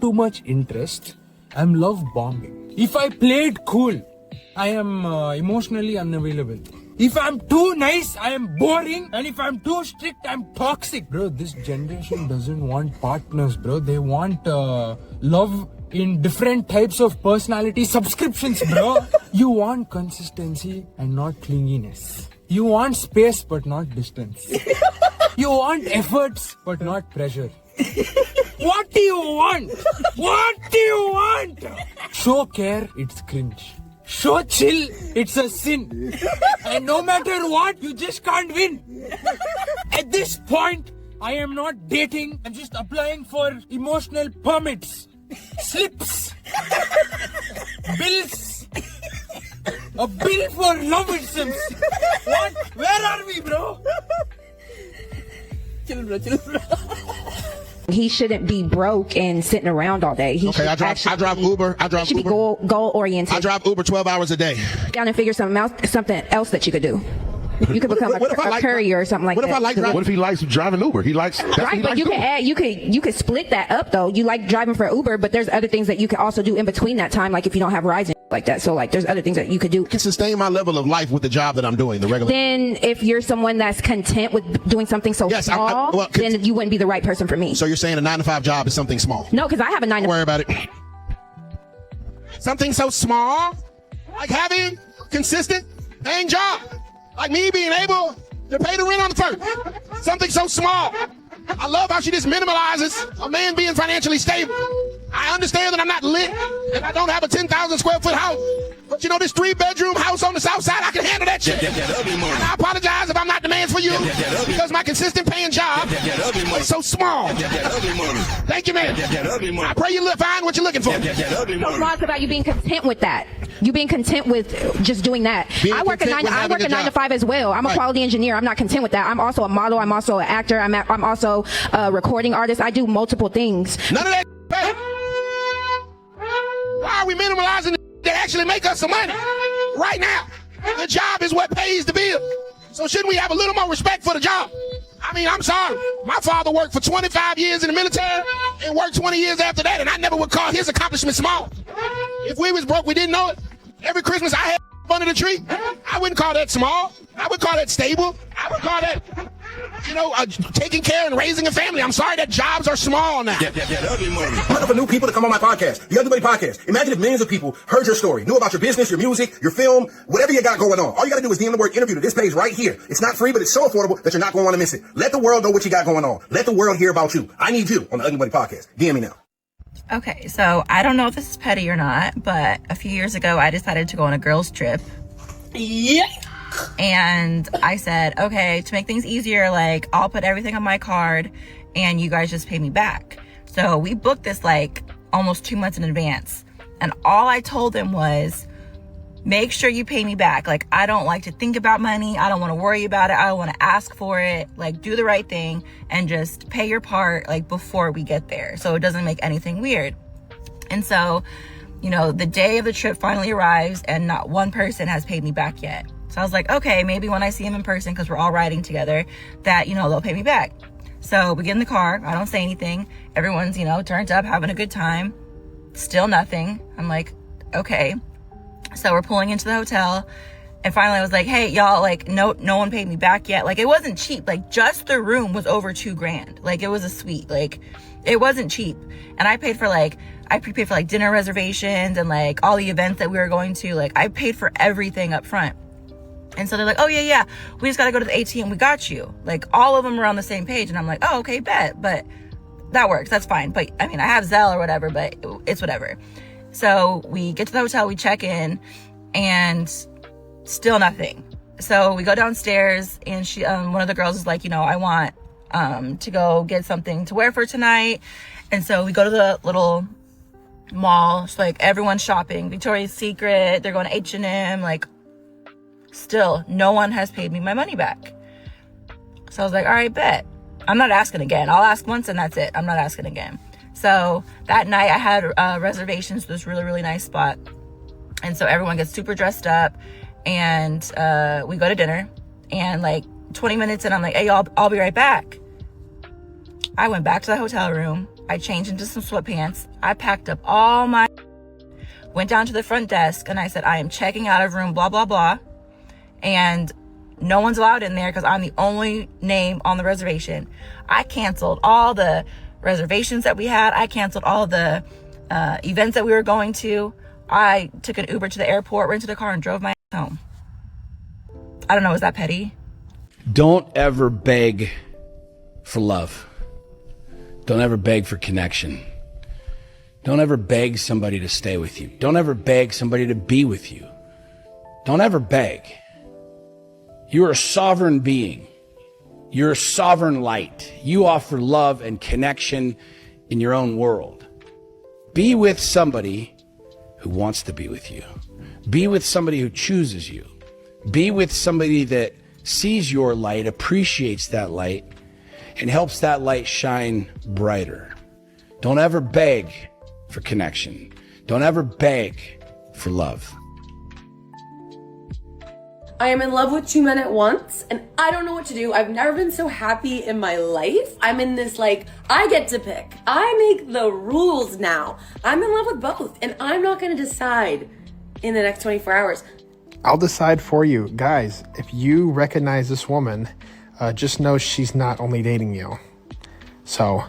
too much interest, I'm love bombing. If I played cool, I am emotionally unavailable. If I'm too nice, I am boring. And if I'm too strict, I'm toxic. Bro, this generation doesn't want partners, bro. They want love in different types of personality subscriptions, bro. You want consistency and not clinginess. You want space but not distance. You want efforts but not pressure. What do you want? What do you want? Show care, it's cringe. Show chill, it's a sin. And no matter what, you just can't win. At this point, I am not dating. I'm just applying for emotional permits, slips, bills. A bill for love, it seems. What? Where are we, bro? Chill, bro. He shouldn't be broke and sitting around all day. I drive Uber. He should be goal oriented. I drive Uber 12 hours a day. Down and figure something else that you could do. You could become a courier or something like that. What if he likes driving Uber? Right, but you could split that up though. You like driving for Uber, but there's other things that you could also do in between that time, like if you don't have rides and like that. So like there's other things that you could do. I can sustain my level of life with the job that I'm doing, the regular. Then if you're someone that's content with doing something so small, then you wouldn't be the right person for me. So you're saying a 9-to-5 job is something small? No, because I have a 9 to 5. Don't worry about it. Something so small, like having consistent paying job, like me being able to pay the rent on the first. Something so small. I love how she just minimalizes a man being financially stable. I understand that I'm not lit and I don't have a 10,000 square foot house. But you know, this 3-bedroom house on the south side, I can handle that shit. And I apologize if I'm not the man for you because my consistent paying job is so small. Thank you, man. I pray you find what you're looking for. So small, it's about you being content with that. You being content with just doing that. I work a 9 to 5 as well. I'm a quality engineer. I'm not content with that. I'm also a model. I'm also an actor. I'm also a recording artist. I do multiple things. None of that. Why are we minimalizing that actually make us some money right now? The job is what pays the bill. So shouldn't we have a little more respect for the job? I mean, I'm sorry. My father worked for 25 years in the military and worked 20 years after that, and I never would call his accomplishment small. If we was broke, we didn't know it. Every Christmas I had under the tree. I wouldn't call that small. I would call that stable. I would call that, taking care and raising a family. I'm sorry that jobs are small now. I'm looking for new people to come on my podcast, the Ugly Buddy Podcast. Imagine if millions of people heard your story, knew about your business, your music, your film, whatever you got going on. All you got to do is DM the word interview to this page right here. It's not free, but it's so affordable that you're not going to want to miss it. Let the world know what you got going on. Let the world hear about you. I need you on the Ugly Buddy Podcast. DM me now. Okay, so I don't know if this is petty or not, but a few years ago, I decided to go on a girls' trip. Yeah. And I said, okay, to make things easier, like, I'll put everything on my card and you guys just pay me back. So we booked this like almost 2 months in advance. And all I told them was, make sure you pay me back. Like, I don't like to think about money. I don't want to worry about it. I don't want to ask for it. Like, do the right thing and just pay your part, like, before we get there, so it doesn't make anything weird. And so, the day of the trip finally arrives and not one person has paid me back yet. So I was like, okay, maybe when I see him in person, because we're all riding together, that, they'll pay me back. So we get in the car. I don't say anything. Everyone's, turned up, having a good time. Still nothing. I'm like, okay. So we're pulling into the hotel, and finally I was like, hey, y'all, like, no one paid me back yet. Like, it wasn't cheap. Like, just the room was over $2,000. Like, it was a suite. Like, it wasn't cheap. And I prepaid for like dinner reservations and like all the events that we were going to. Like, I paid for everything up front. And so they're like, oh yeah, we just got to go to the ATM. We got you. Like, all of them were on the same page. And I'm like, oh, okay, bet. But that works. That's fine. But I mean, I have Zelle or whatever, but it's whatever. So we get to the hotel, we check in, and still nothing. So we go downstairs, and she, one of the girls is like, I want to go get something to wear for tonight. And so we go to the little mall. It's like everyone's shopping. Victoria's Secret. They're going to H&M. Like, still, no one has paid me my money back. So I was like, all right, bet. I'm not asking again. I'll ask once and that's it. I'm not asking again. So that night I had reservations to this really, really nice spot. And so everyone gets super dressed up, and we go to dinner, and like 20 minutes in, I'm like, hey, y'all, I'll be right back. I went back to the hotel room. I changed into some sweatpants. I packed up all my, went down to the front desk, and I said, I am checking out of room blah, blah, blah. And no one's allowed in there because I'm the only name on the reservation. I canceled all the reservations that we had. I canceled all the events that we were going to. I took an Uber to the airport, rented a car, and drove my ass home. I don't know, is that petty? Don't ever beg for love. Don't ever beg for connection. Don't ever beg somebody to stay with you. Don't ever beg somebody to be with you. Don't ever beg. You are a sovereign being. You're a sovereign light. You offer love and connection in your own world. Be with somebody who wants to be with you. Be with somebody who chooses you. Be with somebody that sees your light, appreciates that light, and helps that light shine brighter. Don't ever beg for connection. Don't ever beg for love. I am in love with 2 men at once, and I don't know what to do. I've never been so happy in my life. I'm in this, like, I get to pick. I make the rules now. I'm in love with both, and I'm not gonna decide in the next 24 hours. I'll decide for you. Guys, if you recognize this woman, just know she's not only dating you. So,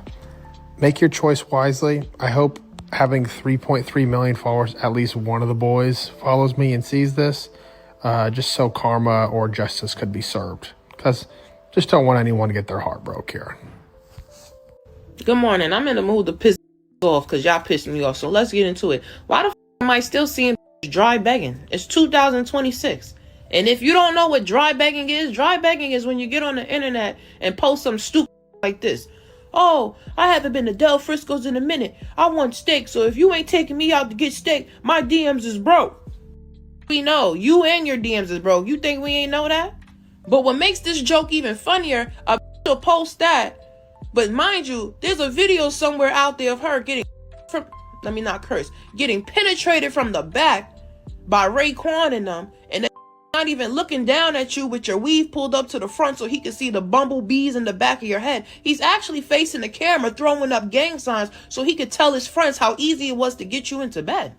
make your choice wisely. I hope having 3.3 million followers, at least one of the boys follows me and sees this. Just so karma or justice could be served. Because just don't want anyone to get their heart broke here. Good morning. I'm in the mood to piss off because y'all pissed me off. So let's get into it. Why the f am I still seeing dry begging? It's 2026. And if you don't know what dry begging is when you get on the internet and post some stupid like this. Oh, I haven't been to Del Frisco's in a minute. I want steak. So if you ain't taking me out to get steak, my DMs is broke. We know you and your DMs is broke. You think we ain't know that? But what makes this joke even funnier, a will post that. But mind you, there's a video somewhere out there of her getting getting penetrated from the back by Raekwon and them, and not even looking down at you with your weave pulled up to the front so he can see the bumblebees in the back of your head. He's actually facing the camera, throwing up gang signs so he could tell his friends how easy it was to get you into bed.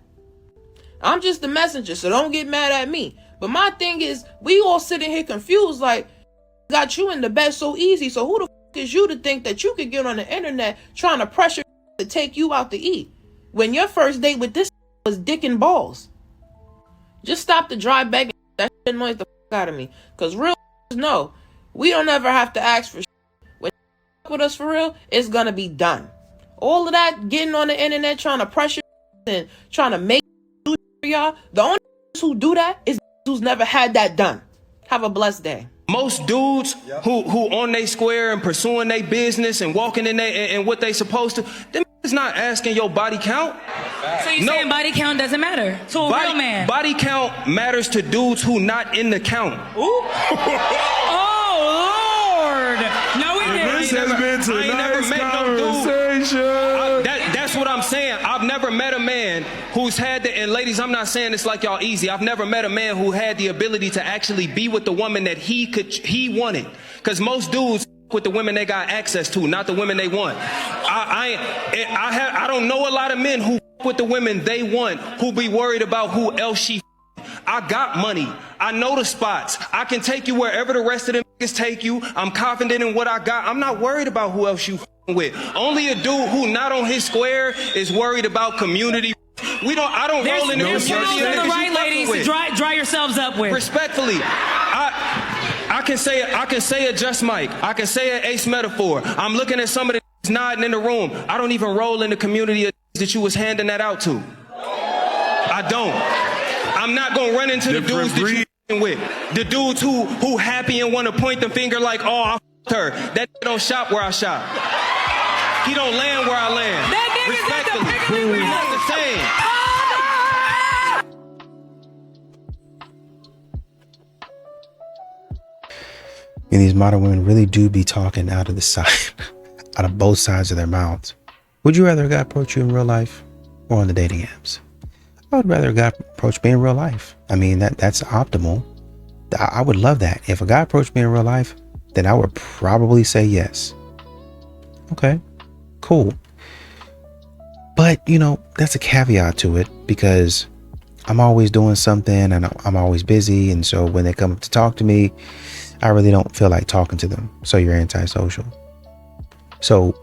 I'm just the messenger, so don't get mad at me. But my thing is, we all sitting here confused, like, got you in the bed so easy, so who the f*** is you to think that you could get on the internet trying to pressure to take you out to eat when your first date with this was dick and balls? Just stop the dry begging. That shit annoys the f*** out of me. Because real no, we don't ever have to ask for shit. When you with us for real, it's gonna be done. All of that getting on the internet trying to pressure and trying to make y'all, the only who do that is who's never had that done. Have a blessed day. Most dudes who on they square and pursuing their business and walking in there and what they supposed to, them is not asking your body count. So you saying body count doesn't matter to a real man? Body count matters to dudes who not in the count. Ooh. Oh Lord! No, we didn't. This has been tonight's conversation. That's what I'm saying. I've never met a man who's had the, and ladies, I'm not saying this like y'all easy. I've never met a man who had the ability to actually be with the woman that he wanted. Because most dudes with the women they got access to, not the women they want. I don't know a lot of men who with the women they want, who be worried about who else she. I got money. I know the spots. I can take you wherever the rest of them niggas take you. I'm confident in what I got. I'm not worried about who else you with. Only a dude who not on his square is worried about community. I don't roll in the community. There's the right ladies to dry yourselves up with. Respectfully, I can say a Just Mike. I can say an Ace Metaphor. I'm looking at some of the nodding in the room. I don't even roll in the community that you was handing that out to. I don't. I'm not gonna run into the dudes that you with. The dudes who happy and want to point the finger like, oh, I f***ed her. That don't shop where I shop. He don't land where I land. Respectfully, it's not the same. And these modern women really do be talking out of the side, out of both sides of their mouths. Would you rather a guy approach you in real life or on the dating apps? I would rather a guy approach me in real life. I mean, that's optimal. I would love that. If a guy approached me in real life, then I would probably say yes. Okay, cool. But, that's a caveat to it because I'm always doing something and I'm always busy. And so when they come up to talk to me, I really don't feel like talking to them. So you're antisocial. So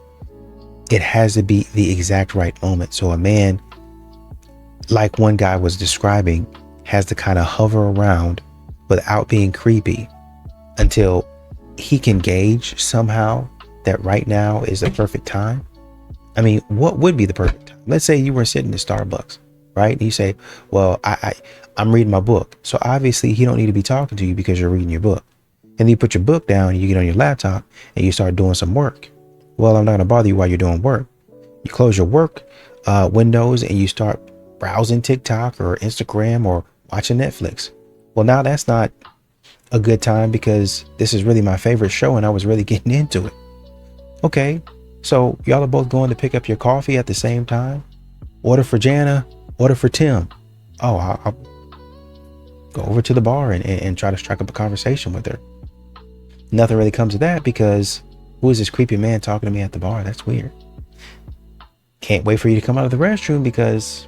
it has to be the exact right moment. So a man, like one guy was describing, has to kind of hover around without being creepy until he can gauge somehow that right now is the perfect time. I mean, what would be the perfect time? Let's say you were sitting at Starbucks, right? And you say, well, I'm reading my book. So obviously he don't need to be talking to you because you're reading your book. And then you put your book down and you get on your laptop and you start doing some work. Well, I'm not going to bother you while you're doing work. You close your work windows and you start browsing TikTok or Instagram or watching Netflix. Well, now that's not a good time because this is really my favorite show and I was really getting into it. Okay, so y'all are both going to pick up your coffee at the same time. Order for Jana, order for Tim. Oh, I'll go over to the bar and try to strike up a conversation with her. Nothing really comes of that because who is this creepy man talking to me at the bar? That's weird. Can't wait for you to come out of the restroom because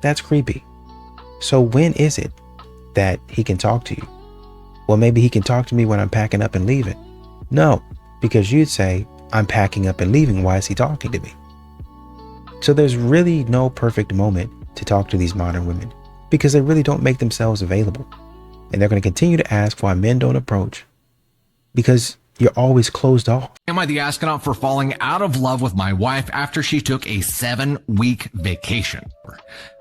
that's creepy. So when is it that he can talk to you? Well, maybe he can talk to me when I'm packing up and leaving. No, because you'd say, I'm packing up and leaving. Why is he talking to me? So there's really no perfect moment to talk to these modern women because they really don't make themselves available. And they're going to continue to ask why men don't approach because you're always closed off. Am I the astronaut for falling out of love with my wife after she took a 7-week vacation?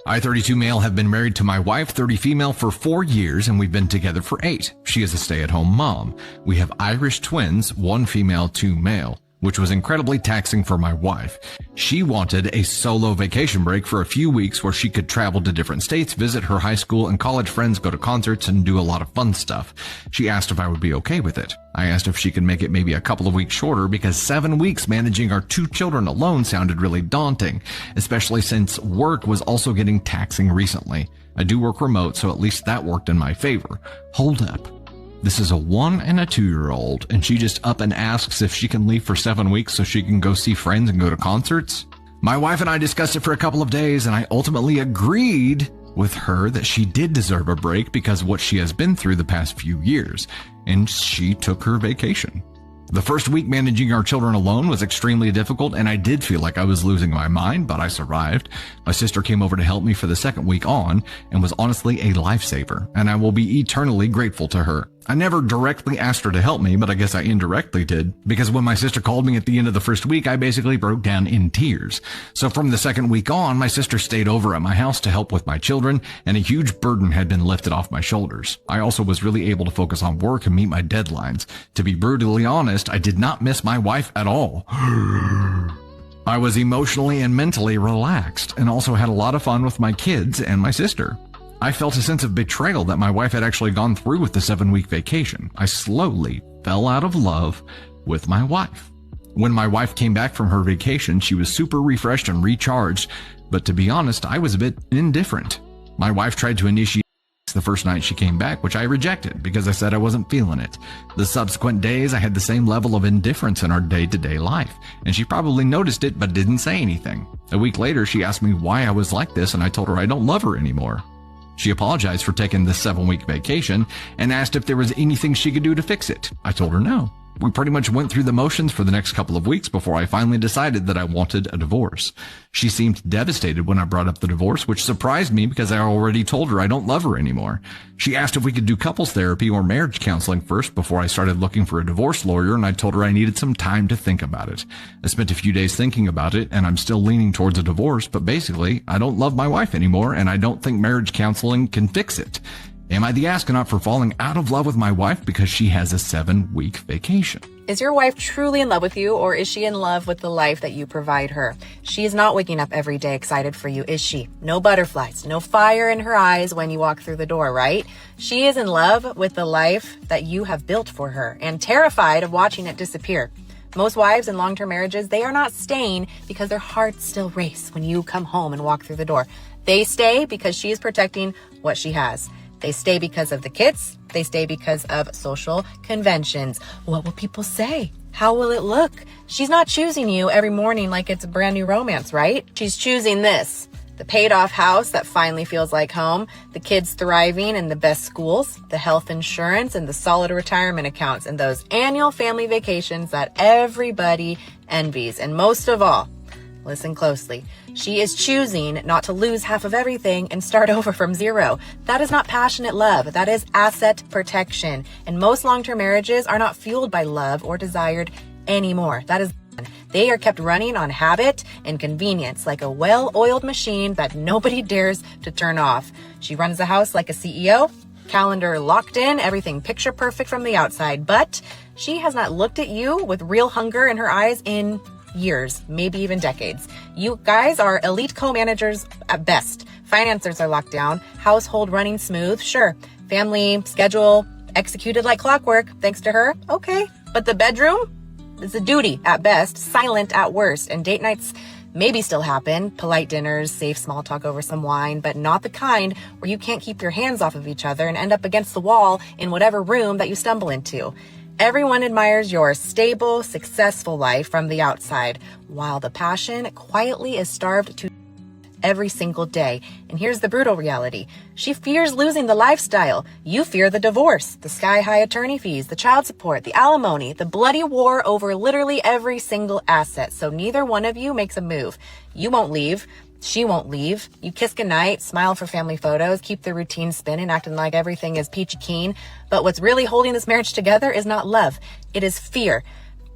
I, 32 male, have been married to my wife, 30 female, for 4 years, and we've been together for 8. She is a stay-at-home mom. We have Irish twins, 1 female, 2 male, which was incredibly taxing for my wife. She wanted a solo vacation break for a few weeks where she could travel to different states, visit her high school and college friends, go to concerts, and do a lot of fun stuff. She asked if I would be okay with it. I asked if she could make it maybe a couple of weeks shorter because 7 weeks managing our 2 children alone sounded really daunting, especially since work was also getting taxing recently. I do work remote, so at least that worked in my favor. Hold up. This is a 1 and a 2-year-old, and she just up and asks if she can leave for 7 weeks so she can go see friends and go to concerts? My wife and I discussed it for a couple of days, and I ultimately agreed with her that she did deserve a break because of what she has been through the past few years, and she took her vacation. The first week managing our children alone was extremely difficult, and I did feel like I was losing my mind, but I survived. My sister came over to help me for the second week on and was honestly a lifesaver, and I will be eternally grateful to her. I never directly asked her to help me, but I guess I indirectly did, because when my sister called me at the end of the first week, I basically broke down in tears. So from the second week on, my sister stayed over at my house to help with my children, and a huge burden had been lifted off my shoulders. I also was really able to focus on work and meet my deadlines. To be brutally honest, I did not miss my wife at all. I was emotionally and mentally relaxed, and also had a lot of fun with my kids and my sister. I felt a sense of betrayal that my wife had actually gone through with the 7-week vacation. I slowly fell out of love with my wife. When my wife came back from her vacation, she was super refreshed and recharged, but to be honest, I was a bit indifferent. My wife tried to initiate the first night she came back, which I rejected because I said I wasn't feeling it. The subsequent days, I had the same level of indifference in our day-to-day life, and she probably noticed it but didn't say anything. A week later, she asked me why I was like this, and I told her I don't love her anymore. She apologized for taking this 7-week vacation and asked if there was anything she could do to fix it. I told her no. We pretty much went through the motions for the next couple of weeks before I finally decided that I wanted a divorce. She seemed devastated when I brought up the divorce, which surprised me because I already told her I don't love her anymore. She asked if we could do couples therapy or marriage counseling first before I started looking for a divorce lawyer, and I told her I needed some time to think about it. I spent a few days thinking about it, and I'm still leaning towards a divorce, but basically, I don't love my wife anymore, and I don't think marriage counseling can fix it. Am I the astronaut for falling out of love with my wife because she has a 7-week vacation? Is your wife truly in love with you, or is she in love with the life that you provide her? She is not waking up every day excited for you, is she? No butterflies, no fire in her eyes when you walk through the door, right? She is in love with the life that you have built for her and terrified of watching it disappear. Most wives in long-term marriages, they are not staying because their hearts still race when you come home and walk through the door. They stay because she is protecting what she has. They stay because of the kids. They stay because of social conventions. What will people say? How will it look? She's not choosing you every morning like it's a brand new romance, right? She's choosing this. The paid off house that finally feels like home, the kids thriving in the best schools, the health insurance and the solid retirement accounts, and those annual family vacations that everybody envies. And most of all, listen closely, she is choosing not to lose half of everything and start over from zero. That is not passionate love. That is asset protection. And most long-term marriages are not fueled by love or desired anymore. That is, they are kept running on habit and convenience like a well-oiled machine that nobody dares to turn off. She runs the house like a CEO, calendar locked in, everything picture perfect from the outside, but she has not looked at you with real hunger in her eyes in years, maybe even decades. You guys are elite co-managers at best. Financiers are locked down, household running smooth, sure. Family schedule executed like clockwork, thanks to her, okay. But the bedroom? It's a duty at best, silent at worst, and date nights maybe still happen, polite dinners, safe small talk over some wine, but not the kind where you can't keep your hands off of each other and end up against the wall in whatever room that you stumble into. Everyone admires your stable, successful life from the outside, while the passion quietly is starved to every single day. And here's the brutal reality. She fears losing the lifestyle. You fear the divorce, the sky-high attorney fees, the child support, the alimony, the bloody war over literally every single asset. So neither one of you makes a move. You won't leave. She won't leave. You kiss goodnight, smile for family photos, keep the routine spinning, acting like everything is peachy keen. But what's really holding this marriage together is not love. It is fear.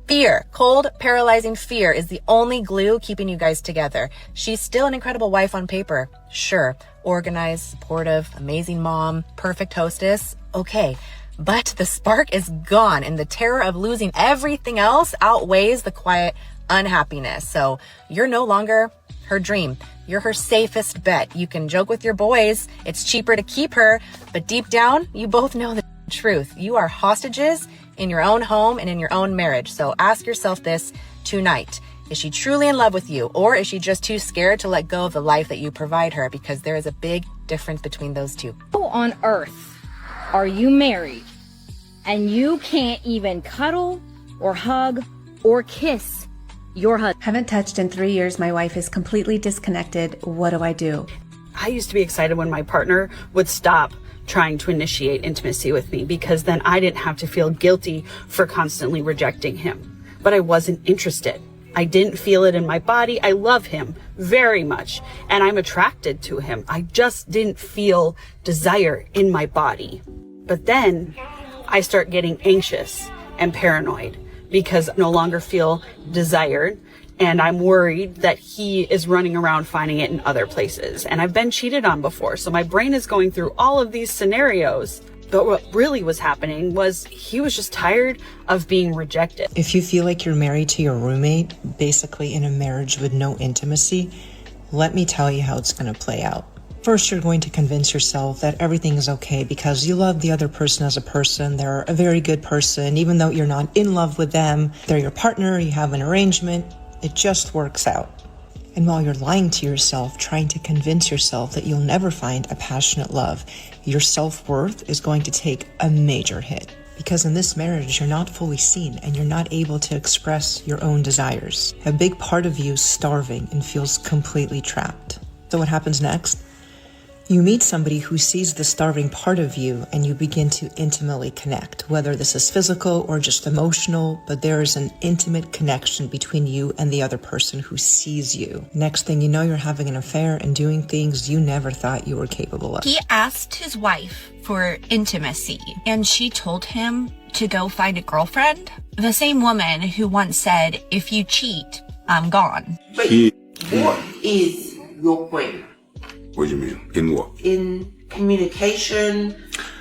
Fear, cold, paralyzing fear is the only glue keeping you guys together. She's still an incredible wife on paper. Sure, organized, supportive, amazing mom, perfect hostess. Okay, but the spark is gone and the terror of losing everything else outweighs the quiet unhappiness. So you're no longer her dream. You're her safest bet. You can joke with your boys. It's cheaper to keep her, but deep down, you both know the truth. You are hostages in your own home and in your own marriage. So ask yourself this tonight. Is she truly in love with you, or is she just too scared to let go of the life that you provide her? Because there is a big difference between those two. Who on earth are you married and you can't even cuddle or hug or kiss your husband? Haven't touched in 3 years. My wife is completely disconnected. What do I do? I used to be excited when my partner would stop trying to initiate intimacy with me, because then I didn't have to feel guilty for constantly rejecting him. But I wasn't interested. I didn't feel it in my body. I love him very much and I'm attracted to him. I just didn't feel desire in my body. But then I start getting anxious and paranoid because I no longer feel desired. And I'm worried that he is running around finding it in other places. And I've been cheated on before. So my brain is going through all of these scenarios. But what really was happening was he was just tired of being rejected. If you feel like you're married to your roommate, basically in a marriage with no intimacy, let me tell you how it's going to play out. First, you're going to convince yourself that everything is okay because you love the other person as a person. They're a very good person. Even though you're not in love with them, they're your partner, you have an arrangement. It just works out. And while you're lying to yourself, trying to convince yourself that you'll never find a passionate love, your self-worth is going to take a major hit. Because in this marriage, you're not fully seen and you're not able to express your own desires. A big part of you is starving and feels completely trapped. So what happens next? You meet somebody who sees the starving part of you and you begin to intimately connect, whether this is physical or just emotional, but there is an intimate connection between you and the other person who sees you. Next thing you know, you're having an affair and doing things you never thought you were capable of. He asked his wife for intimacy and she told him to go find a girlfriend. The same woman who once said, if you cheat, I'm gone. But what is your point? What do you mean? In what? In communication,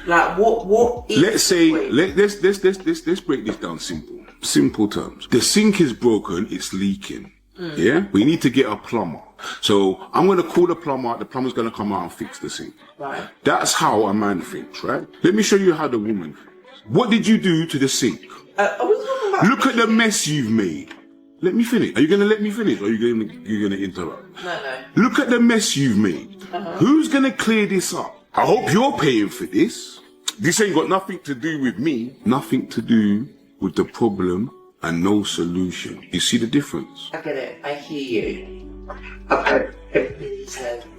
like what is... Let's say, let's break this down simple terms. The sink is broken, it's leaking. Yeah? We need to get a plumber. So I'm going to call the plumber, the plumber's going to come out and fix the sink. Right. That's how a man thinks, right? Let me show you how the woman thinks. What did you do to the sink? Look at the mess you've made. Let me finish. Are you going to let me finish or are you going to interrupt? No. Look at the mess you've made. Who's going to clear this up? I hope you're paying for this. This ain't got nothing to do with me. Nothing to do with the problem and no solution. You see the difference? I get it. I hear you. Okay.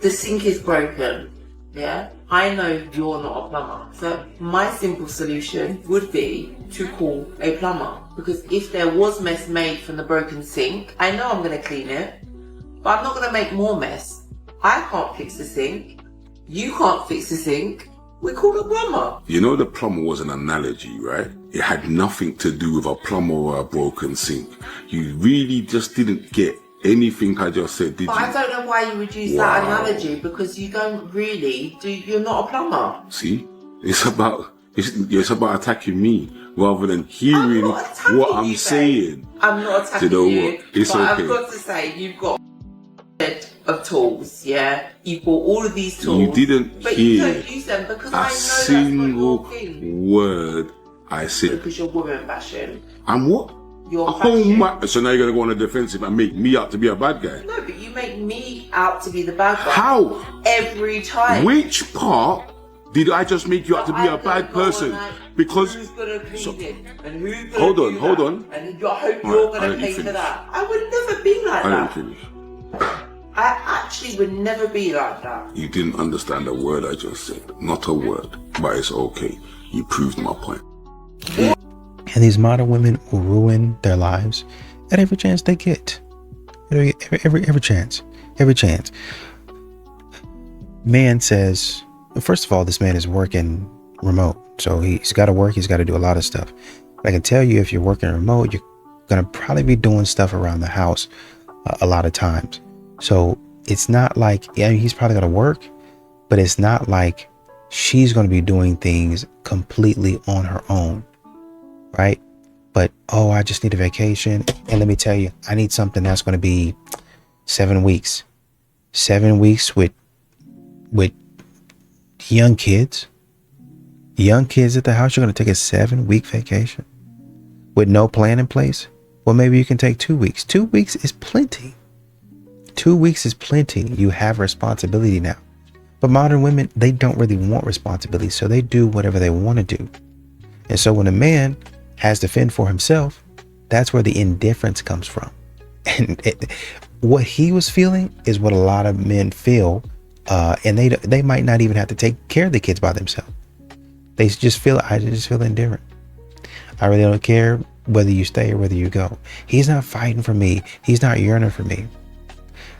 The sink is broken. Yeah? I know you're not a plumber. So my simple solution would be to call a plumber. Because if there was mess made from the broken sink, I know I'm going to clean it. But I'm not going to make more mess. I can't fix the sink. You can't fix the sink. We call a plumber. You know, the plumber was an analogy, right? It had nothing to do with a plumber or a broken sink. You really just didn't get anything I just said, did But you? I don't know why you would use that analogy, because you don't really you're not a plumber. See? It's about attacking me rather than hearing what I'm saying. I'm not attacking You know you, what? It's but okay. I've got to say, you've got set of tools, yeah? You've got all of these tools. You didn't but you hear don't use them because I a know single that's not your thing. word I said. Because you're woman bashing. I'm what? You're Oh my! So now you're gonna go on the defensive and make me out to be a bad guy? No, but you make me out to be the bad guy. How? Every time. Which part did I just make you out to be a bad person? Because Who's gonna clean it? And who's gonna hold on, do hold that? on. And I hope Alright, you're I'll gonna let you pay for finish. that. I would never be like I that. didn't finish. I actually would never be like that. You didn't understand a word I just said. Not a word, but it's okay. You proved my point. And these modern women will ruin their lives at every chance they get. Every chance. Every chance. Man says, first of all, this man is working remote. So he's got to work. He's got to do a lot of stuff. But I can tell you, if you're working remote, you're going to probably be doing stuff around the house a lot of times. So it's not like, yeah, he's probably going to work, but it's not like she's going to be doing things completely on her own. Right? But, oh, I just need a vacation. And let me tell you, I need something that's going to be 7 weeks. 7 weeks with young kids. Young kids at the house. You're going to take a 7-week vacation with no plan in place. Well, maybe you can take 2 weeks. 2 weeks is plenty. 2 weeks is plenty. You have responsibility now. But modern women, they don't really want responsibility. So they do whatever they want to do. And so when a man has to fend for himself, that's where the indifference comes from. And what he was feeling is what a lot of men feel. And they might not even have to take care of the kids by themselves. They just feel, I just feel indifferent. I really don't care whether you stay or whether you go. He's not fighting for me. He's not yearning for me.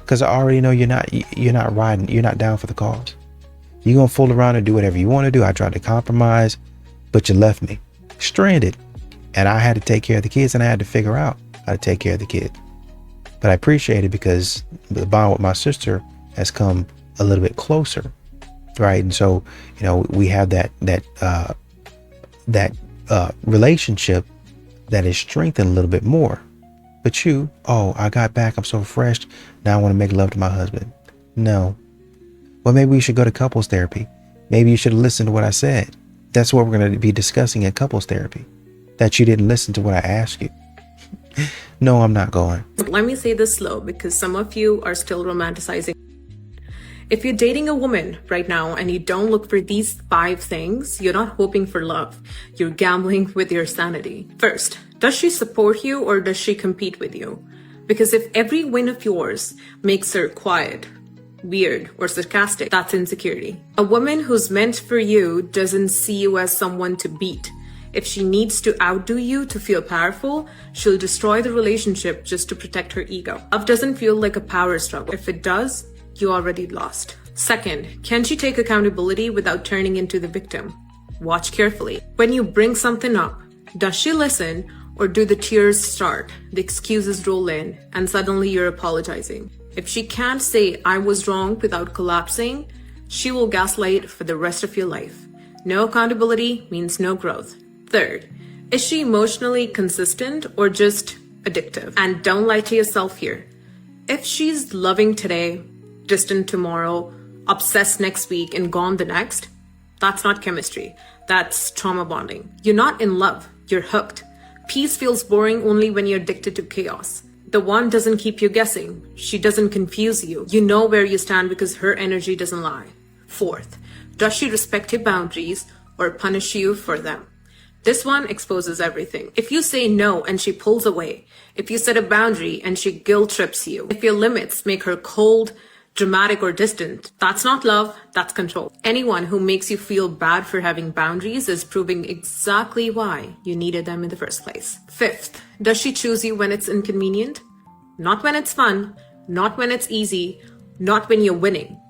Because I already know you're not riding. You're not down for the cause. You're going to fool around and do whatever you want to do. I tried to compromise, but you left me stranded. And I had to take care of the kids, and I had to figure out how to take care of the kids. But I appreciate it because the bond with my sister has come a little bit closer, right? And so, you know, we have that relationship that is strengthened a little bit more. But you, oh, I got back. I'm so refreshed. Now I want to make love to my husband. No. Well, maybe we should go to couples therapy. Maybe you should have listened to what I said. That's what we're going to be discussing in couples therapy. That you didn't listen to what I asked you. No, I'm not going. Let me say this slow because some of you are still romanticizing. If you're dating a woman right now and you don't look for these 5 things, you're not hoping for love. You're gambling with your sanity. First, does she support you or does she compete with you? Because if every win of yours makes her quiet, weird, or sarcastic, that's insecurity. A woman who's meant for you doesn't see you as someone to beat. If she needs to outdo you to feel powerful, she'll destroy the relationship just to protect her ego. Love doesn't feel like a power struggle. If it does, you already lost. Second, can she take accountability without turning into the victim? Watch carefully. When you bring something up, does she listen or do the tears start, the excuses roll in, and suddenly you're apologizing? If she can't say I was wrong without collapsing, she will gaslight for the rest of your life. No accountability means no growth. Third, is she emotionally consistent or just addictive? And don't lie to yourself here. If she's loving today, distant tomorrow, obsessed next week, and gone the next, that's not chemistry. That's trauma bonding. You're not in love. You're hooked. Peace feels boring only when you're addicted to chaos. The one doesn't keep you guessing. She doesn't confuse you. You know where you stand because her energy doesn't lie. Fourth, does she respect your boundaries or punish you for them? This one exposes everything. If you say no and she pulls away, if you set a boundary and she guilt trips you, if your limits make her cold, dramatic, or distant, that's not love, that's control. Anyone who makes you feel bad for having boundaries is proving exactly why you needed them in the first place. Fifth, does she choose you when it's inconvenient? Not when it's fun, not when it's easy, not when you're winning.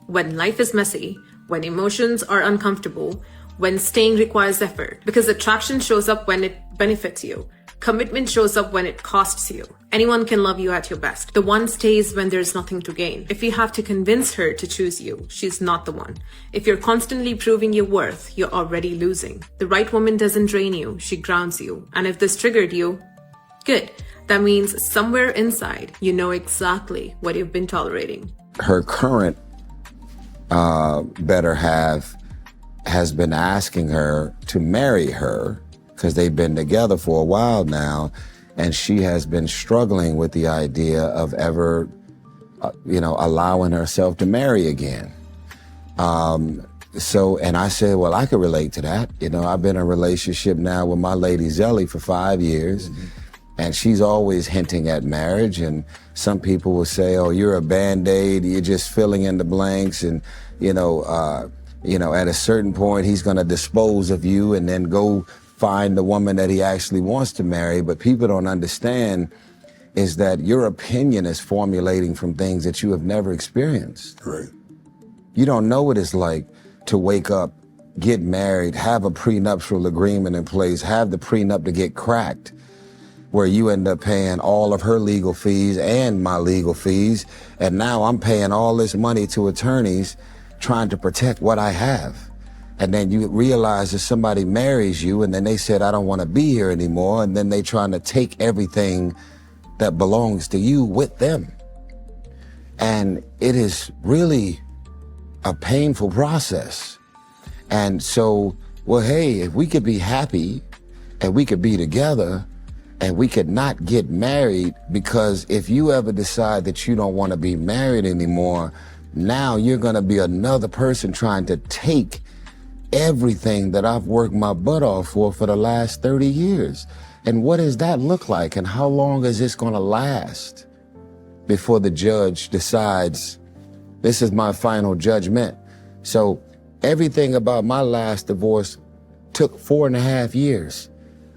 When life is messy, when emotions are uncomfortable, when staying requires effort. Because attraction shows up when it benefits you. Commitment shows up when it costs you. Anyone can love you at your best. The one stays when there's nothing to gain. If you have to convince her to choose you, she's not the one. If you're constantly proving your worth, you're already losing. The right woman doesn't drain you, she grounds you. And if this triggered you, good. That means somewhere inside, you know exactly what you've been tolerating. Her current better half has been asking her to marry her because they've been together for a while now, and she has been struggling with the idea of ever, allowing herself to marry again. And I said, well, I could relate to that. I've been in a relationship now with my lady Zelly for 5 years, and she's always hinting at marriage, and some people will say, oh, you're a Band-Aid, you're just filling in the blanks, and, at a certain point, he's going to dispose of you and then go find the woman that he actually wants to marry. But people don't understand is that your opinion is formulating from things that you have never experienced. Right. You don't know what it's like to wake up, get married, have a prenuptial agreement in place, have the prenup to get cracked, where you end up paying all of her legal fees and my legal fees. And now I'm paying all this money to attorneys trying to protect what I have. And then you realize that somebody marries you and then they said, I don't want to be here anymore. And then they trying to take everything that belongs to you with them. And it is really a painful process. And so, well, hey, if we could be happy and we could be together and we could not get married, because if you ever decide that you don't want to be married anymore, now you're going to be another person trying to take everything that I've worked my butt off for the last 30 years. And what does that look like? And how long is this going to last before the judge decides this is my final judgment? So everything about my last divorce took 4.5 years.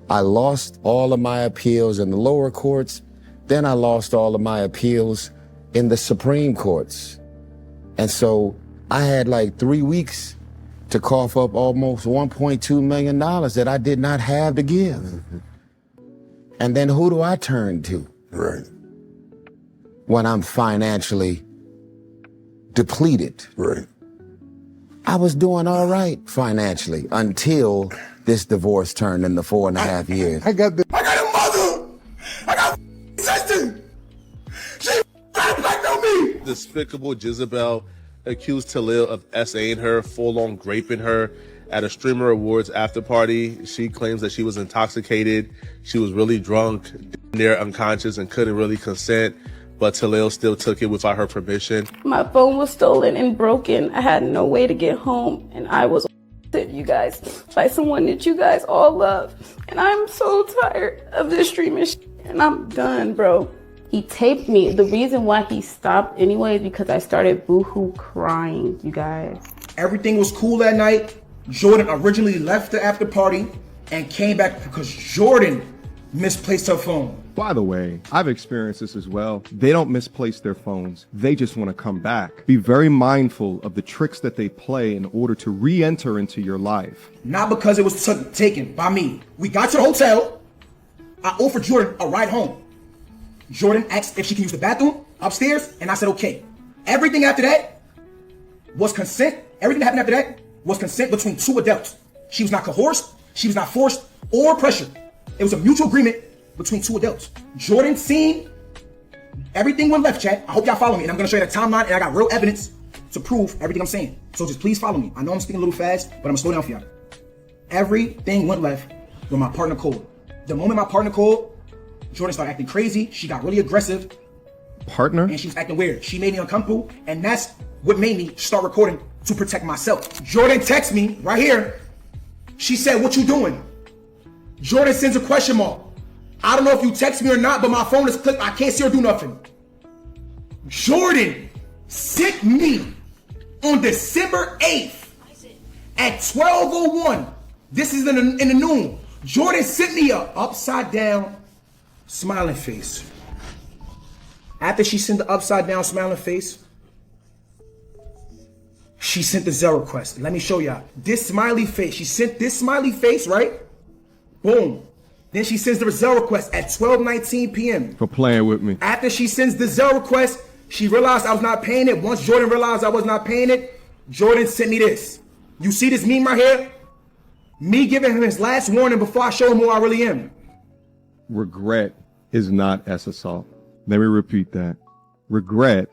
I lost all of my appeals in the lower courts. Then I lost all of my appeals in the Supreme Courts. And so I had like 3 weeks to cough up almost $1.2 million that I did not have to give. Mm-hmm. And then who do I turn to? Right. When I'm financially depleted. Right. I was doing all right financially until this divorce turned into 4.5 years. I got a mother. I got a sister. She black on me. Despicable Jezebel accused Talil of SAing her, full-on raping her at a Streamer Awards after party. She claims that she was intoxicated. She was really drunk, near unconscious, and couldn't really consent. But Talil still took it without her permission. My phone was stolen and broken. I had no way to get home, and I was you guys by someone that you guys all love. And I'm so tired of this streaming and I'm done, bro. He taped me. The reason why he stopped anyway is because I started boohoo crying, you guys. Everything was cool that night. Jordan originally left the after party and came back because Jordan misplaced her phone. By the way, I've experienced this as well. They don't misplace their phones. They just want to come back. Be very mindful of the tricks that they play in order to re-enter into your life. Not because it was taken by me. We got to the hotel. I offered Jordan a ride home. Jordan asked if she can use the bathroom upstairs, and I said okay. Everything after that was consent. Everything that happened after that was consent between two adults. She was not coerced, she was not forced or pressured. It was a mutual agreement between two adults. Jordan seen everything went left, chat. I hope y'all follow me, and I'm gonna show you the timeline, and I got real evidence to prove everything I'm saying. So just please follow me. I know I'm speaking a little fast, but I'm gonna slow down for y'all. Everything went left when my partner called. The moment my partner called, Jordan started acting crazy. She got really aggressive. Partner? And she was acting weird. She made me uncomfortable, and that's what made me start recording to protect myself. Jordan texted me right here. She said, "What you doing?" Jordan sends a question mark. I don't know if you text me or not, but my phone is clicked. I can't see or do nothing. Jordan sent me on December 8th at 12:01. This is in the noon. Jordan sent me a upside down smiling face. After she sent the upside down smiling face, she sent the Zelle request. Let me show y'all. This smiley face. She sent this smiley face, right? Boom. Then she sends the Zelle request at 12:19 p.m. For playing with me. After she sends the Zelle request, she realized I was not paying it. Once Jordan realized I was not paying it, Jordan sent me this. You see this meme right here? Me giving him his last warning before I show him who I really am. Regret is not S assault. Let me repeat that. Regret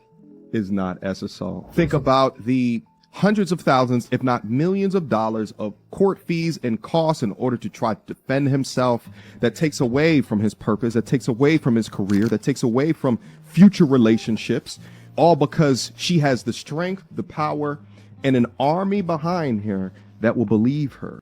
is not S assault. Think about the hundreds of thousands, if not millions of dollars of court fees and costs in order to try to defend himself. That takes away from his purpose, that takes away from his career, that takes away from future relationships, all because she has the strength, the power, and an army behind her that will believe her.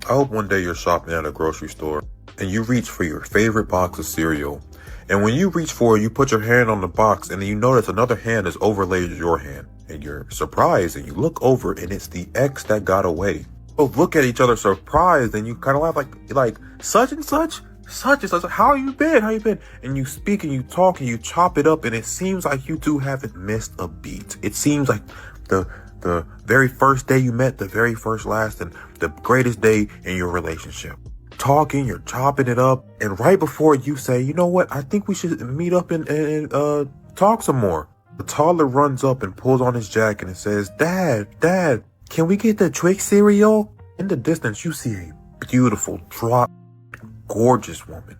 I hope one day you're shopping at a grocery store and you reach for your favorite box of cereal. And when you reach for it, you put your hand on the box and then you notice another hand is overlaid to your hand. And you're surprised and you look over and it's the ex that got away. Both look at each other surprised and you kind of laugh like such and such, how you been? And you speak and you talk and you chop it up and it seems like you two haven't missed a beat. It seems like the very first day you met, the very first last, and the greatest day in your relationship. Talking, you're chopping it up, and right before you say, you know what, I think we should meet up and talk some more. The toddler runs up and pulls on his jacket and says, Dad, can we get the Twix cereal? In the distance, you see a beautiful, gorgeous woman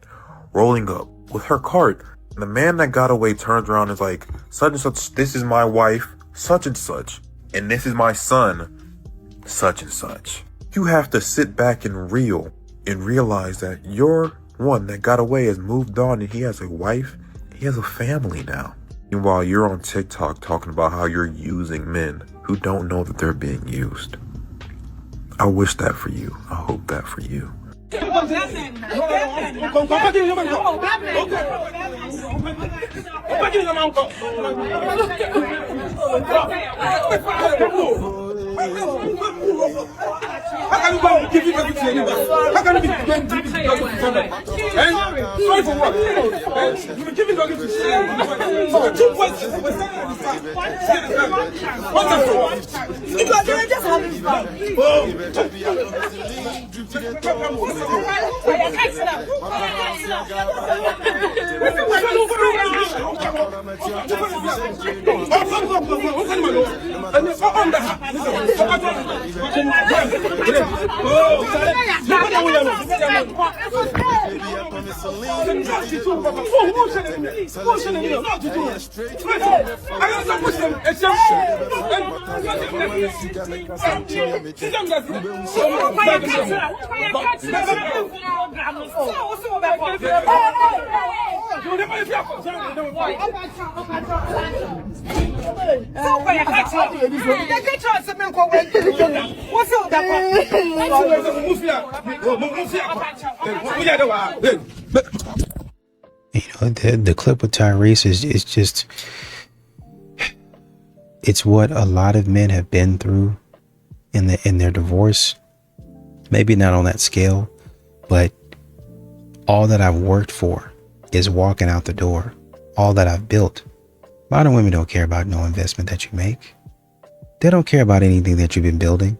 rolling up with her cart. And the man that got away turns around and is like, such and such, this is my wife, such and such. And this is my son, such and such. You have to sit back and realize that your one that got away has moved on and he has a wife, he has a family now. Meanwhile, you're on TikTok talking about how you're using men who don't know that they're being used. I wish that for you. I hope that for you. How can you go and give it everything anyway? How can you be going to give it sorry for what? You give it everything. The two questions. What's that for? Because you're just having fun. The clip with Tyrese is just, it's what a lot of men have been through in their divorce. Maybe not on that scale, but all that I've worked for is walking out the door. All that I've built. Modern women don't care about no investment that you make. They don't care about anything that you've been building.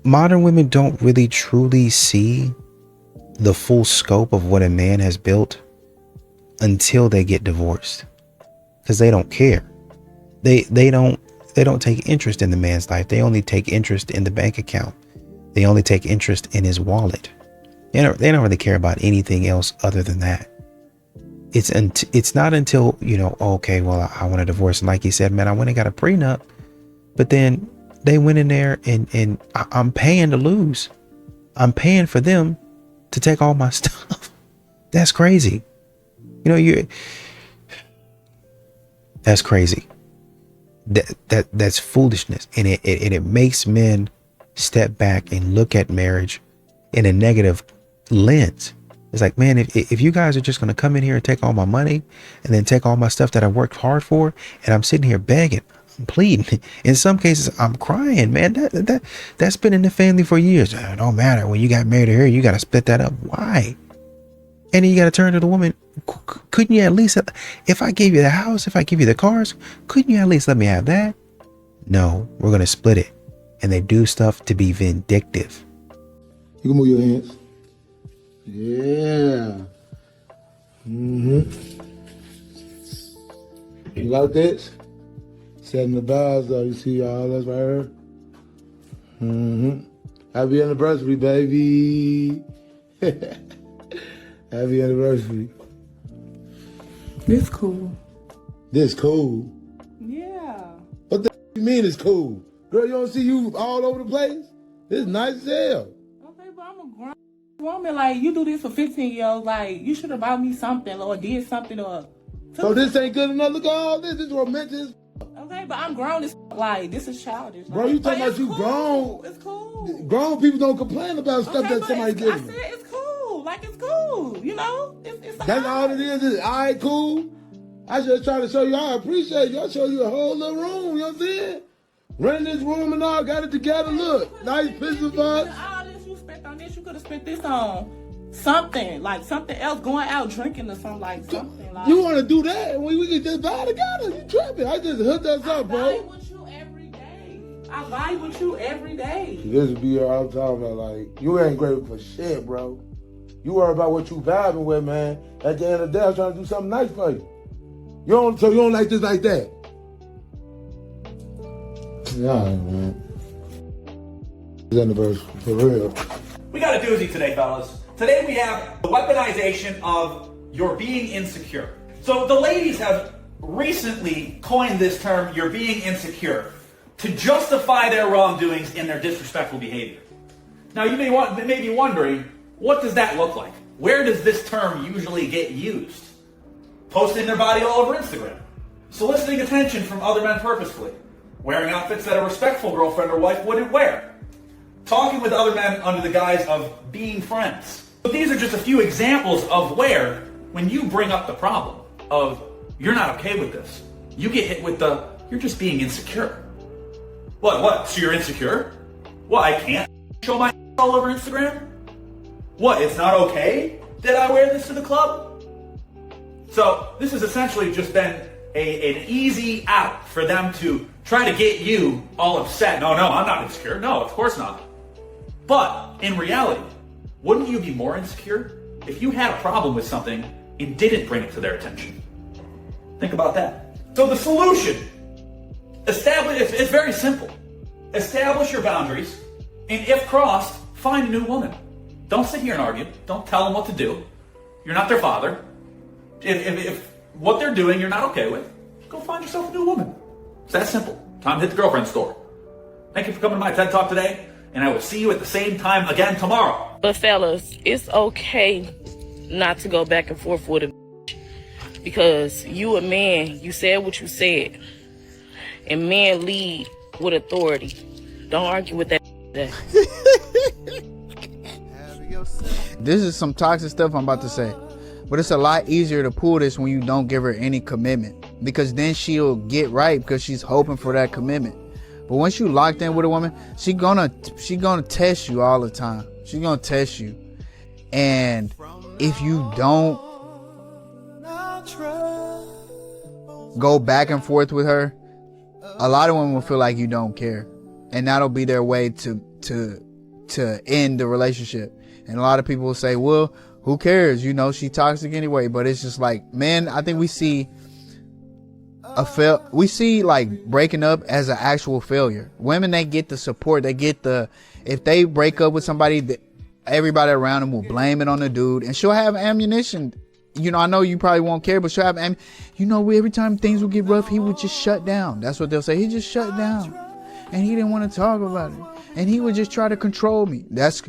Modern women don't really truly see the full scope of what a man has built until they get divorced, because they don't care. They don't take interest in the man's life. They only take interest in the bank account. They only take interest in his wallet. They don't really care about anything else other than that. It's not until, okay, well, I want a divorce. And like he said, man, I went and got a prenup, but then they went in there and I'm paying to lose. I'm paying for them to take all my stuff. That's crazy. That's crazy. that's foolishness, and it makes men step back and look at marriage in a negative lens. It's like, man, if you guys are just going to come in here and take all my money and then take all my stuff that I worked hard for, and I'm sitting here begging, I'm pleading, in some cases I'm crying, man, that's been in the family for years. It don't matter, when you got married here, you got to split that up. Why? And then you got to turn to the woman. Couldn't you at least, if I gave you the house, if I give you the cars, couldn't you at least let me have that? No, we're going to split it. And they do stuff to be vindictive. You can move your hands. Yeah. You like this? Setting the bars though. You see all that's right here? Happy anniversary, baby. Happy anniversary. This cool. This cool? Yeah. What the you mean it's cool? Girl, you don't see you all over the place? It's nice as hell. Okay, but I'm a grown woman. Like, you do this for 15-year-olds. Like, you should have bought me something or did something or... So this ain't good enough? Look at all this. This is romantic. Okay, but I'm grown as like, this is childish. Bro, you talking about you cool. grown. It's cool. Grown people don't complain about stuff that somebody gives them. I said it's cool. Like, it's cool. You know? It's That's all it is all right, cool? I just try to show you I appreciate you. I show you a whole little room, you know what I'm saying? Running this room and all, got it together. Look, nice pizza box. All this you spent on this, you could have spent this on something. Like, something else, going out drinking or something like something. Like, you want to do that? We can just buy together. You tripping. I just hooked us up, bro. I vibe with you every day. I vibe with you every day. This would be all I'm talking about. Like, you ain't grateful for shit, bro. You worry about what you vibing with, man. At the end of the day, I'm trying to do something nice for you. So you don't like this like that? Yeah, man. It's anniversary, for real. We got a doozy today, fellas. Today we have the weaponization of your being insecure. So the ladies have recently coined this term, you're being insecure, to justify their wrongdoings and their disrespectful behavior. Now you may be wondering, what does that look like? Where does this term usually get used? Posting their body all over Instagram. Soliciting attention from other men purposefully. Wearing outfits that a respectful girlfriend or wife wouldn't wear. Talking with other men under the guise of being friends. But these are just a few examples of where, when you bring up the problem of, you're not okay with this, you get hit with the, you're just being insecure. What? So you're insecure? What, I can't show my all over Instagram? What, it's not okay that I wear this to the club? So this has essentially just been an easy out for them to try to get you all upset. No, I'm not insecure. No, of course not. But in reality, wouldn't you be more insecure if you had a problem with something and didn't bring it to their attention? Think about that. So the solution, it's very simple. Establish your boundaries, and if crossed, find a new woman. Don't sit here and argue. Don't tell them what to do. You're not their father. If what they're doing you're not okay with, go find yourself a new woman. It's that simple. Time to hit the girlfriend store. Thank you for coming to my TED Talk today, and I will see you at the same time again tomorrow. But fellas, it's okay not to go back and forth with a because you a man, you said what you said, and men lead with authority. Don't argue with that. This is some toxic stuff I'm about to say. But it's a lot easier to pull this when you don't give her any commitment. Because then she'll get right because she's hoping for that commitment. But once you locked in with a woman, she gonna test you all the time. She's gonna test you. And if you don't go back and forth with her, a lot of women will feel like you don't care. And that'll be their way to end the relationship. And a lot of people will say, well, who cares? You know, she toxic anyway. But it's just like, man, I think we see like breaking up as an actual failure. Women, they get the support. They get if they break up with somebody, everybody around them will blame it on the dude. And she'll have ammunition. You know, I know you probably won't care, but she'll have every time things would get rough, he would just shut down. That's what they'll say. He just shut down. And he didn't want to talk about it. And he would just try to control me. That's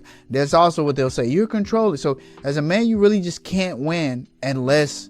also what they'll say. You're controlling. So as a man, you really just can't win unless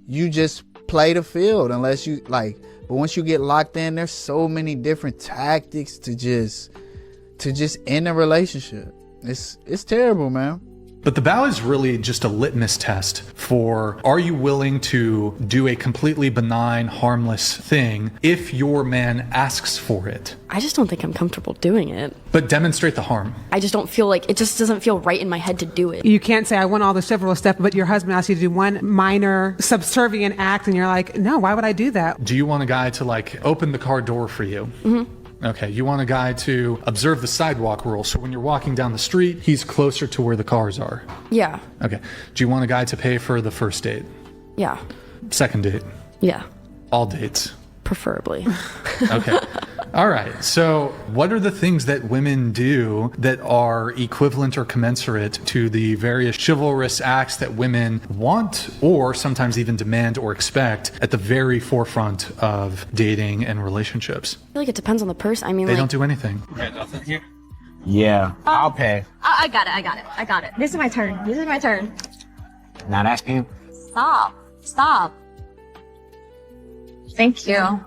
you just play the field. Unless you like But once you get locked in, there's so many different tactics to just end a relationship. It's terrible, man. But the vow is really just a litmus test for, are you willing to do a completely benign, harmless thing if your man asks for it? I just don't think I'm comfortable doing it. But demonstrate the harm. I just don't feel like, it just doesn't feel right in my head to do it. You can't say, I want all the chivalrous stuff, but your husband asks you to do one minor subservient act, and you're like, no, why would I do that? Do you want a guy to like open the car door for you? Mm-hmm. Okay, you want a guy to observe the sidewalk rule, so when you're walking down the street, he's closer to where the cars are. Yeah. Okay. Do you want a guy to pay for the first date? Yeah. Second date? Yeah. All dates? Preferably. Okay. All right. So what are the things that women do that are equivalent or commensurate to the various chivalrous acts that women want or sometimes even demand or expect at the very forefront of dating and relationships? I feel like it depends on the person. I mean, They like, don't do anything. Yeah, I'll pay. I got it. This is my turn. Not asking you. Stop. Thank you.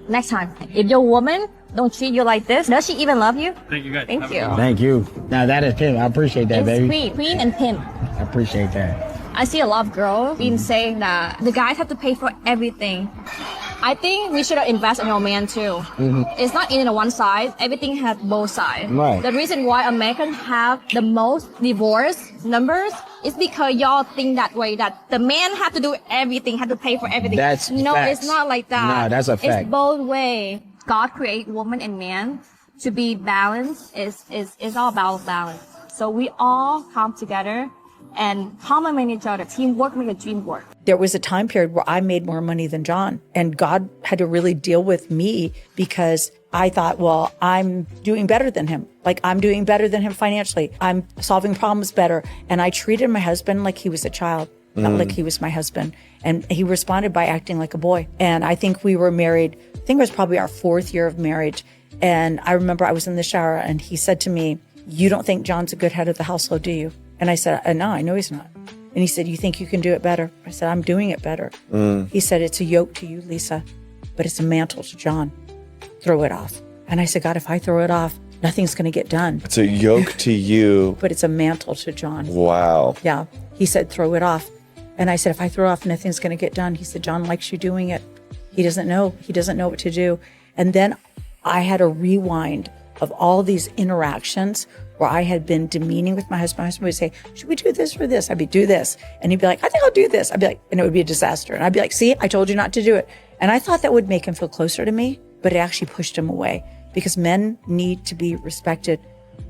Next time, if your woman don't treat you like this, does she even love you? Thank you, guys. Thank you. Thank you. Now that is pimp. I appreciate that, It's baby. queen and pimp. I appreciate that. I see a lot of girls been saying that the guys have to pay for everything. I think we should invest in our man too. It's not in one side. Everything has both sides. Right. The reason why Americans have the most divorce numbers is because y'all think that way, that the man have to do everything, have to pay for everything. That's no, facts. it's not like that. No, that's a fact. It's both way. God create woman and man to be balanced. Is all about balance. So we all come together and complement each other. Teamwork make a dream work. There was a time period where I made more money than John, and God had to really deal with me because I thought, well, I'm doing better than him. Like, I'm doing better than him financially. I'm solving problems better. And I treated my husband like he was a child, not like he was my husband. And he responded by acting like a boy. And I think we were married, I think it was probably our 4th year of marriage. And I remember I was in the shower and he said to me, "You don't think John's a good head of the household, do you?" And I said, "No, I know he's not." And he said, "You think you can do it better?" I said, "I'm doing it better." He said, "It's a yoke to you, Lisa, but it's a mantle to John. Throw it off." And I said, "God, if I throw it off, nothing's going to get done." It's a yoke to you. But it's a mantle to John. Wow. Yeah. He said, "Throw it off." And I said, "If I throw it off, nothing's going to get done." He said, "John likes you doing it. He doesn't know. He doesn't know what to do." And then I had a rewind of all these interactions where I had been demeaning with my husband. My husband would say, "Should we do this or this?" I'd be, "Do this." And he'd be like, "I think I'll do this." I'd be like, and it would be a disaster. And I'd be like, "See, I told you not to do it." And I thought that would make him feel closer to me, but it actually pushed him away because men need to be respected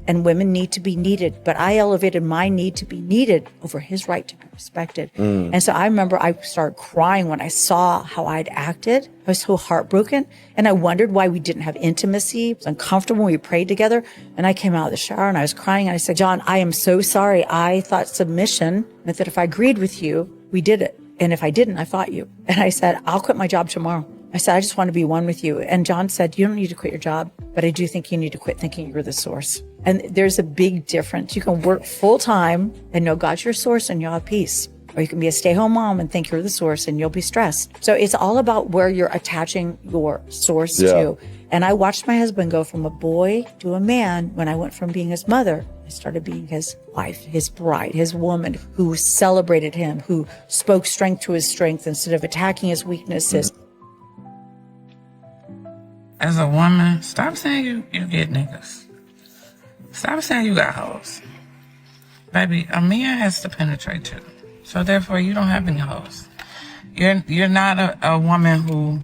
and women need to be needed. But I elevated my need to be needed over his right to be respected. And so I remember I started crying when I saw how I'd acted. I was so heartbroken. And I wondered why we didn't have intimacy. It was uncomfortable when we prayed together. And I came out of the shower and I was crying. And I said, "John, I am so sorry. I thought submission meant that if I agreed with you, we did it. And if I didn't, I fought you." And I said, "I'll quit my job tomorrow." I said, "I just want to be one with you." And John said, "You don't need to quit your job, but I do think you need to quit thinking you're the source." And there's a big difference. You can work full time and know God's your source and you'll have peace. Or you can be a stay-home mom and think you're the source and you'll be stressed. So it's all about where you're attaching your source to. And I watched my husband go from a boy to a man when I went from being his mother. I started being his wife, his bride, his woman who celebrated him, who spoke strength to his strength instead of attacking his weaknesses. As a woman, stop saying you get niggas. Stop saying you got hoes. Baby, a man has to penetrate too. So therefore, you don't have any hoes. You're not a woman who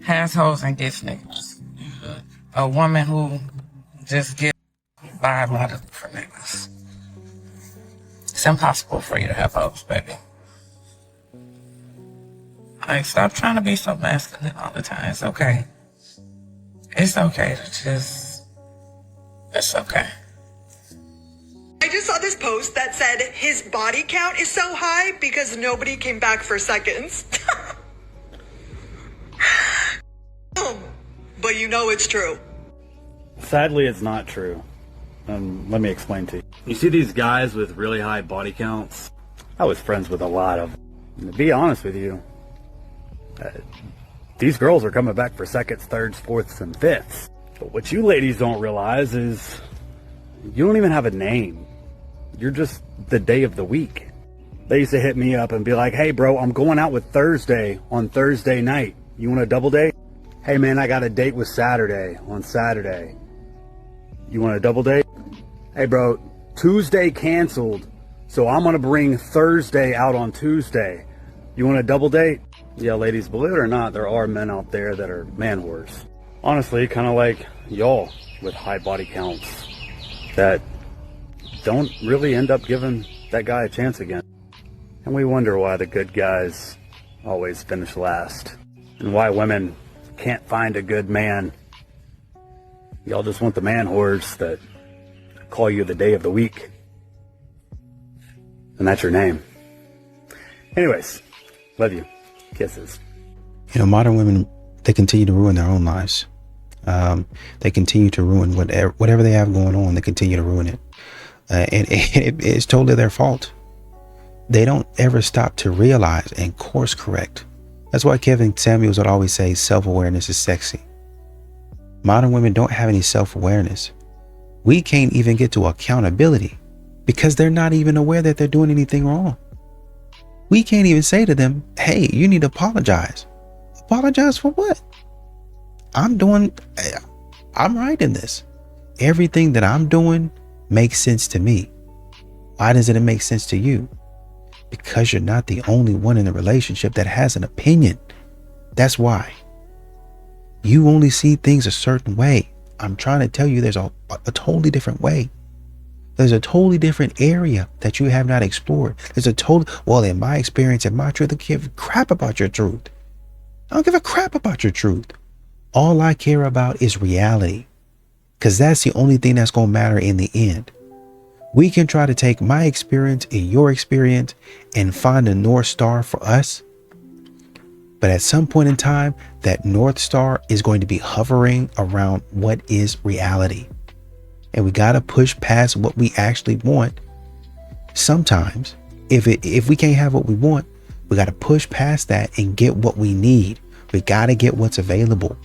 has hoes and gets niggas. You're a woman who just gets by a lot of different niggas. It's impossible for you to have hoes, baby. Like, stop trying to be so masculine all the time. It's okay. It's okay to just... It's okay. I just saw this post that said his body count is so high because nobody came back for seconds. But you know it's true. Sadly, it's not true. Let me explain to you. You see these guys with really high body counts? I was friends with a lot of them. To be honest with you, These girls are coming back for seconds, thirds, fourths, and fifths. But what you ladies don't realize is you don't even have a name. You're just the day of the week. They used to hit me up and be like, hey bro, I'm going out with Thursday on Thursday night. You want a double date? Hey man, I got a date with Saturday on Saturday. You want a double date? Hey bro, Tuesday canceled, so I'm gonna bring Thursday out on Tuesday. You want a double date? Yeah, ladies, believe it or not, there are men out there that are man whores. Honestly, kind of like y'all with high body counts that don't really end up giving that guy a chance again. And we wonder why the good guys always finish last and why women can't find a good man. Y'all just want the man whores that call you the day of the week. And that's your name. Anyways, love you. Kisses. You know, modern women, they continue to ruin their own lives. They continue to ruin whatever they have going on. They continue to ruin it. And it's totally their fault. They don't ever stop to realize and course correct. That's why Kevin Samuels would always say self-awareness is sexy. Modern women don't have any self-awareness. We can't even get to accountability because they're not even aware that they're doing anything wrong. We can't even say to them, hey, you need to apologize. Apologize for what? I'm right in this. Everything that I'm doing makes sense to me. Why doesn't it make sense to you? Because you're not the only one in the relationship that has an opinion. That's why. You only see things a certain way. I'm trying to tell you there's a totally different way. There's a totally different area that you have not explored. Well, in my experience, in my truth, I don't give a crap about your truth. I don't give a crap about your truth. All I care about is reality. Because that's the only thing that's going to matter in the end. We can try to take my experience and your experience and find a North Star for us. But at some point in time, that North Star is going to be hovering around what is reality. And we got to push past what we actually want. Sometimes, if we can't have what we want, we got to push past that and get what we need. We got to get what's available.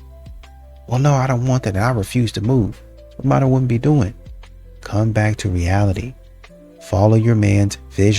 Well, no, I don't want that. And I refuse to move. That's what modern women be doing. Come back to reality. Follow your man's vision.